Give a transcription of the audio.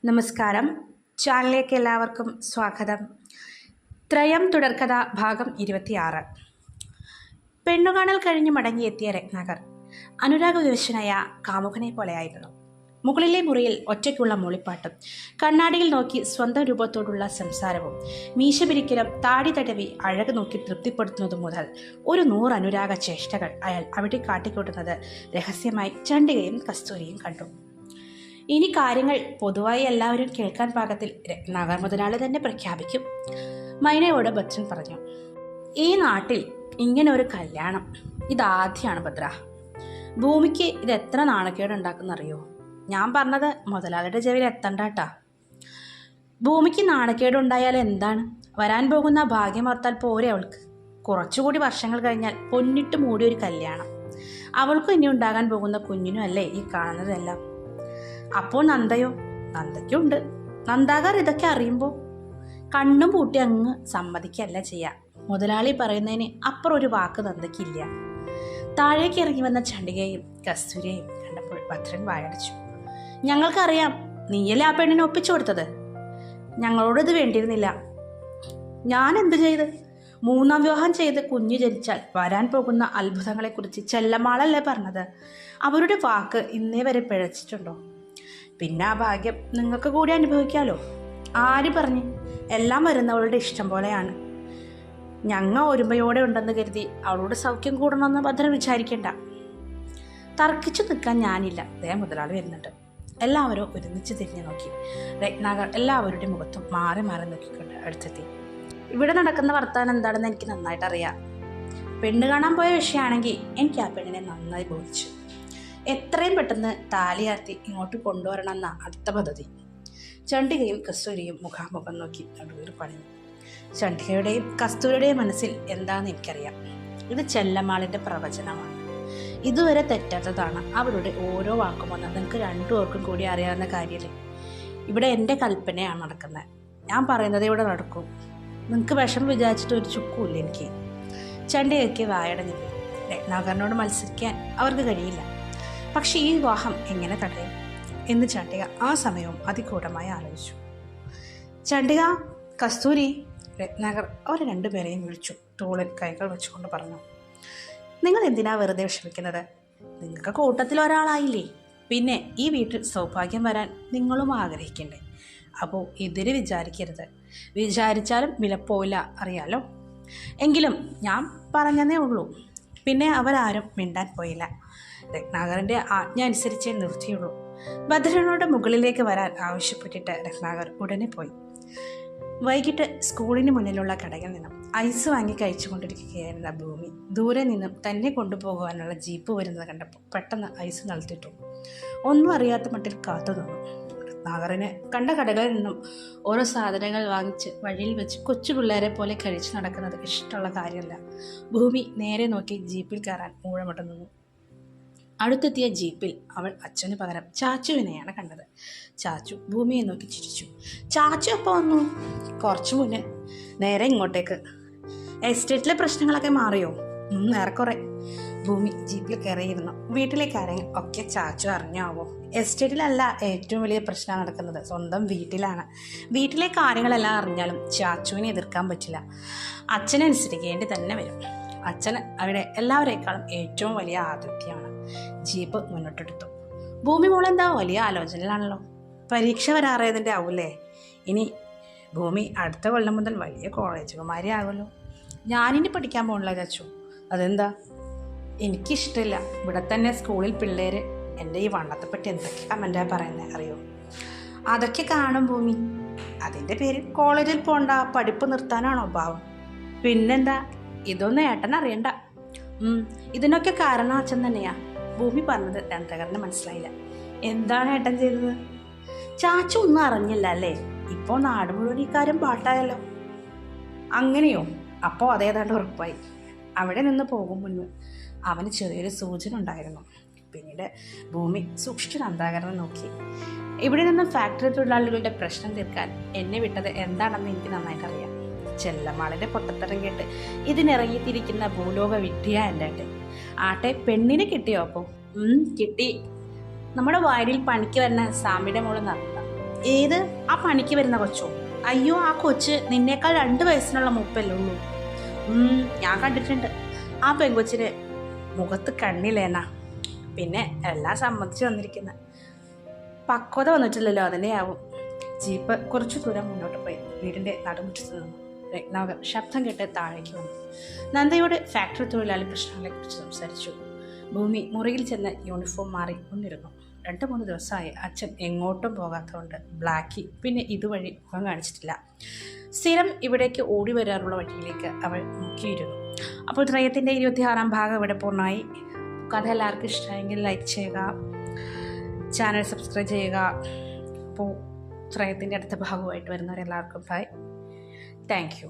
നമസ്കാരം. ചാനലിലേക്ക് എല്ലാവർക്കും സ്വാഗതം. ത്രയം തുടർക്കഥ ഭാഗം 26. പെണ്ണുകാണൽ കഴിഞ്ഞ് മടങ്ങിയെത്തിയ രത്നാകർ അനുരാഗവിവശനായ കാമുകനെ പോലെയായിരുന്നു. മുകളിലെ മുറിയിൽ ഒറ്റയ്ക്കുള്ള മൂളിപ്പാട്ടും കണ്ണാടിയിൽ നോക്കി സ്വന്തം രൂപത്തോടുള്ള സംസാരവും മീശ പിരിക്കലും താടി തടവി അഴക് നോക്കി തൃപ്തിപ്പെടുത്തുന്നതു മുതൽ ഒരു 100 അനുരാഗ ചേഷ്ടകൾ അയാൾ അവിടെ കാട്ടിക്കൂട്ടുന്നത് രഹസ്യമായി ചണ്ഡികയും കസ്തൂരിയും കണ്ടു. ഇനി കാര്യങ്ങൾ പൊതുവായി എല്ലാവരും കേൾക്കാൻ പാകത്തിൽ രത്നാകർ മുതലാളി തന്നെ പ്രഖ്യാപിക്കും. മൈനയോട് ബച്ചൻ പറഞ്ഞു. ഈ നാട്ടിൽ ഇങ്ങനെ ഒരു കല്യാണം ഇതാദ്യമാണ് ഭദ്ര. ഭൂമിക്ക് ഇത് എത്ര നാണക്കേട് ഉണ്ടാക്കുന്നറിയോ? ഞാൻ പറഞ്ഞത് മുതലാളിയുടെ ചെവിയിൽ എത്തണ്ടാട്ടാ. ഭൂമിക്ക് നാണക്കേടുണ്ടായാൽ എന്താണ്? വരാൻ പോകുന്ന ഭാഗ്യം ഓർത്താൽ പോരെ അവൾക്ക്. കുറച്ചുകൂടി വർഷങ്ങൾ കഴിഞ്ഞാൽ പൊന്നിട്ട് മൂടിയൊരു കല്യാണം. അവൾക്കും ഇനി ഉണ്ടാകാൻ പോകുന്ന കുഞ്ഞിനും അല്ലേ ഈ കാണുന്നതെല്ലാം. അപ്പോൾ നന്ദയോ? നന്ദയ്ക്കുണ്ട്. നന്ദാകാർ ഇതൊക്കെ അറിയുമ്പോൾ കണ്ണും പൂട്ടി അങ്ങ് സമ്മതിക്കല്ല ചെയ്യുക. മുതലാളി പറയുന്നതിന് അപ്പുറം ഒരു വാക്ക് നന്ദയ്ക്കില്ല. താഴേക്ക് ഇറങ്ങി വന്ന ചണ്ഡികയും കസ്തൂരിയെയും കണ്ടപ്പോൾ ഭദ്രൻ വായടിച്ചു. ഞങ്ങൾക്കറിയാം, നീയല്ലേ ആ പെണ്ണിനെ ഒപ്പിച്ചു കൊടുത്തത്. ഞങ്ങളോടിത് വേണ്ടിയിരുന്നില്ല. ഞാൻ എന്ത് ചെയ്ത്? 3ാം വിവാഹം ചെയ്ത് കുഞ്ഞു ജനിച്ചാൽ വരാൻ പോകുന്ന അത്ഭുതങ്ങളെക്കുറിച്ച് ചെല്ലമാളല്ലേ പറഞ്ഞത്. അവരുടെ വാക്ക് ഇന്നേ വരെ പിഴച്ചിട്ടുണ്ടോ? പിന്നെ ആ ഭാഗ്യം നിങ്ങൾക്ക് കൂടി അനുഭവിക്കാമല്ലോ. ആര് പറഞ്ഞ്? എല്ലാം വരുന്നവളുടെ ഇഷ്ടം പോലെയാണ്. ഞങ്ങ ഒരുമയോടെ ഉണ്ടെന്ന് കരുതി അവളോട് സൗഖ്യം കൂടണമെന്ന് ഭദ്രൻ വിചാരിക്കേണ്ട. തർക്കിച്ചു നിൽക്കാൻ ഞാനില്ല. ദേ മുതലാളി വരുന്നുണ്ട്. എല്ലാവരും ഒരുമിച്ച് തിരിഞ്ഞു നോക്കി. രത്നാകർ എല്ലാവരുടെ മുഖത്തും മാറി മാറി നോക്കിക്കൊണ്ട് അടുത്തെത്തി. ഇവിടെ നടക്കുന്ന വർത്താനം എന്താണെന്ന് എനിക്ക് നന്നായിട്ട് അറിയാം. പെണ്ണ് കാണാൻ പോയ വിഷയമാണെങ്കിൽ എനിക്ക് ആ പെണ്ണിനെ നന്നായി ബോധിച്ചു. എത്രയും പെട്ടെന്ന് താലിയാർത്തി ഇങ്ങോട്ട് കൊണ്ടുവരണമെന്ന അടുത്ത പദ്ധതി. ചണ്ഡികയും കസ്തൂരിയും മുഖാമുഖം നോക്കി നടുവിൽ പണിഞ്ഞു. ചണ്ഡികയുടെയും കസ്തൂരിയുടെയും മനസ്സിൽ എന്താണെന്ന് എനിക്കറിയാം. ഇത് ചെല്ലമാളിൻ്റെ പ്രവചനമാണ്. ഇതുവരെ തെറ്റാത്തതാണ് അവരുടെ ഓരോ വാക്കുമെന്ന് നിങ്ങൾക്ക് രണ്ടുപേർക്കും കൂടി അറിയാവുന്ന കാര്യമല്ലേ. ഇവിടെ എൻ്റെ കൽപ്പനയാണ് നടക്കുന്നത്. ഞാൻ പറയുന്നത് ഇവിടെ നടക്കും. നിങ്ങൾക്ക് വിഷമം വിചാരിച്ചിട്ട് ഒരു ചുക്കുമില്ല എനിക്ക്. ചണ്ഡികയ്ക്ക് വായടഞ്ഞില്ല. രത്നാകരനോട് മത്സരിക്കാൻ അവർക്ക് കഴിയില്ല. പക്ഷേ ഈ വിവാഹം എങ്ങനെ തടയും എന്ന് ചണ്ഡിക ആ സമയവും അതികൂടമായി ആലോചിച്ചു. ചണ്ഡിക, കസ്തൂരി, രത്നാകർ അവരെ രണ്ടുപേരെയും വിളിച്ചു. തോളിൽ കൈകൾ വെച്ചുകൊണ്ട് പറഞ്ഞു. നിങ്ങൾ എന്തിനാ വെറുതെ വിഷമിക്കുന്നത്? നിങ്ങൾക്ക് കൂട്ടത്തിൽ ഒരാളായില്ലേ. പിന്നെ ഈ വീട്ടിൽ സൗഭാഗ്യം വരാൻ നിങ്ങളും ആഗ്രഹിക്കണ്ടേ? അപ്പോൾ എതിര് വിചാരിക്കരുത്. വിചാരിച്ചാലും വിലപ്പോവില്ല, അറിയാലോ. എങ്കിലും ഞാൻ പറഞ്ഞതേ ഉള്ളൂ. പിന്നെ അവരാരും മിണ്ടാൻ പോയില്ല. രത്നാകരൻ്റെ ആജ്ഞ അനുസരിച്ചേ നിർത്തിയുള്ളൂ. ഭദ്രനോട് മുകളിലേക്ക് വരാൻ ആവശ്യപ്പെട്ടിട്ട് രത്നാകർ ഉടനെ പോയി. വൈകിട്ട് സ്കൂളിന് മുന്നിലുള്ള കടയിൽ നിന്നും ഐസ് വാങ്ങി കഴിച്ചുകൊണ്ടിരിക്കുകയായിരുന്ന ഭൂമി ദൂരെ നിന്നും തന്നെ കൊണ്ടുപോകുവാനുള്ള ജീപ്പ് വരുന്നത് കണ്ടപ്പോൾ പെട്ടെന്ന് ഐസ് നൽത്തിട്ടു. ഒന്നും അറിയാത്ത മട്ടിൽ കാത്തു നിന്നു. രത്നാകറിന് കണ്ട കടകളിൽ നിന്നും ഓരോ സാധനങ്ങൾ വാങ്ങിച്ച് വഴിയിൽ വെച്ച് കൊച്ചു പിള്ളേരെ പോലെ കഴിച്ചു നടക്കുന്നത് ഇഷ്ടമുള്ള കാര്യമല്ല. ഭൂമി നേരെ നോക്കി ജീപ്പിൽ കയറാൻ ഊഴമിട്ട് നിന്നു. അടുത്തെത്തിയ ജീപ്പിൽ അവൾ അച്ഛന് പകരം ചാച്ചുവിനെയാണ് കണ്ടത്. ചാച്ചു ഭൂമിയെ നോക്കി ചിരിച്ചു. ചാച്ചു എപ്പോൾ വന്നു? കുറച്ചു മുന്നേ. നേരെ ഇങ്ങോട്ടേക്ക്. എസ്റ്റേറ്റിലെ പ്രശ്നങ്ങളൊക്കെ മാറിയോ? ഏറെക്കുറെ. ഭൂമി ജീപ്പിൽ കയറിയിരുന്നു. വീട്ടിലെ കാര്യങ്ങൾ ഒക്കെ ചാച്ചു അറിഞ്ഞാവോ? എസ്റ്റേറ്റിലല്ല ഏറ്റവും വലിയ പ്രശ്നം നടക്കുന്നത്, സ്വന്തം വീട്ടിലാണ്. വീട്ടിലെ കാര്യങ്ങളെല്ലാം അറിഞ്ഞാലും ചാച്ചുവിനെ എതിർക്കാൻ പറ്റില്ല. അച്ഛനനുസരിക്കേണ്ടി തന്നെ വരും. അച്ഛന് അവിടെ എല്ലാവരേക്കാളും ഏറ്റവും വലിയ ആതിഥ്യമാണ്. ജീപ്പ് മുന്നോട്ടെടുത്തു. ഭൂമി മോളെന്താ വലിയ ആലോചനയിലാണല്ലോ. പരീക്ഷ വരാറിയതിൻ്റെ ആവൂലേ? ഇനി ഭൂമി അടുത്ത കൊല്ലം മുതൽ വലിയ കോളേജുകുമാരി ആകുമല്ലോ. ഞാനിനി പഠിക്കാൻ പോകണില്ല ചാച്ചു. അതെന്താ? എനിക്കിഷ്ടമില്ല. ഇവിടെ തന്നെ സ്കൂളിൽ പിള്ളേർ എൻ്റെ ഈ വണ്ണത്തെപ്പറ്റി എന്തൊക്കെ കമൻറ്റാ പറയുന്നത് അറിയോ? അതൊക്കെ കാണും ഭൂമി. അതിൻ്റെ പേരിൽ കോളേജിൽ പോകണ്ട, പഠിപ്പ് നിർത്താനാണോ ഭാവം? പിന്നെന്താ? ഇതൊന്നും ഏട്ടൻ അറിയണ്ട. ഇതിനൊക്കെ കാരണം അച്ഛൻ തന്നെയാ. ഭൂമി പറഞ്ഞത് രണ്ടകറിന് മനസ്സിലായില്ല. എന്താണ് ഏട്ടൻ ചെയ്തത്? ചാച്ചു ഒന്നും അറിഞ്ഞില്ല അല്ലേ? ഇപ്പോൾ നാട് മുഴുവൻ ഈ കാര്യം പാട്ടായല്ലോ. അങ്ങനെയോ? അപ്പോൾ അതേതാണ്ട് ഉറപ്പായി. അവിടെ നിന്ന് പോകും മുൻപ് അവന് ചെറിയൊരു സൂചന ഉണ്ടായിരുന്നു. പിന്നീട് ഭൂമി സൂക്ഷിച്ച് നന്ദാകരനെ നോക്കി. ഇവിടെ നിന്ന് ഫാക്ടറി തൊഴിലാളികളുടെ പ്രശ്നം തീർക്കാൻ എന്നെ വിട്ടത് എന്താണെന്ന് എനിക്ക് നന്നായിട്ട് അറിയാം. ചെല്ലമാളിൻ്റെ പൊട്ടത്തരം കേട്ട് ഇതിനിറങ്ങിത്തിരിക്കുന്ന ഭൂലോക വിഡ്ഢിയ എൻ്റെ ഏട്ടൻ. ആട്ടെ, പെണ്ണിനെ കിട്ടിയോ? അപ്പോൾ കിട്ടി. നമ്മുടെ വയലിൽ പണിക്ക് വരുന്ന സാമിയുടെ മോള് നടത്താം. ഏത്? ആ പണിക്ക് വരുന്ന കൊച്ചോ? അയ്യോ, ആ കൊച്ച് നിന്നേക്കാൾ 2 വയസ്സിനുള്ള മൂപ്പല്ലേ ഉള്ളൂ. ഞാൻ കണ്ടിട്ടുണ്ട്. ആ പെങ്കൊച്ചിന് മുഖത്ത് കണ്ണില്ലേന്നാ. പിന്നെ എല്ലാം സമ്മതിച്ച് വന്നിരിക്കുന്ന. പക്വത വന്നിട്ടില്ലല്ലോ, അതിൻ്റെ ആവും. ജീപ്പ് കുറച്ചു ദൂരം മുന്നോട്ട് പോയി വീടിൻ്റെ നടുമുറ്റത്ത് നിന്നു. രത്നാകർ ശബ്ദം കേട്ട് താഴേക്ക് വന്നു. നന്ദയോട് ഫാക്ടറി തൊഴിലാളി പ്രശ്നങ്ങളെക്കുറിച്ച് സംസാരിച്ചു. ഭൂമി മുറിയിൽ ചെന്ന് യൂണിഫോം മാറി ഒന്നിരുന്നു. 2-3 ദിവസമായി അച്ഛൻ എങ്ങോട്ടും പോകാത്തതുകൊണ്ട് ബ്ലാക്കി പിന്നെ ഇതുവഴി മുഖം കാണിച്ചിട്ടില്ല. സ്ഥിരം ഇവിടേക്ക് ഓടി വരാറുള്ള വഴിയിലേക്ക് അവൾ നോക്കിയിരുന്നു. അപ്പോൾ ത്രയത്തിൻ്റെ 26-ാം ഭാഗം ഇവിടെ പൂർണ്ണമായി. കഥ എല്ലാവർക്കും ഇഷ്ടമായെങ്കിൽ ലൈക്ക് ചെയ്യുക, ചാനൽ സബ്സ്ക്രൈബ് ചെയ്യുക. അപ്പോൾ ത്രയത്തിൻ്റെ അടുത്ത ഭാഗമായിട്ട് വരുന്നവരെല്ലാവർക്കും ബൈ. Thank you.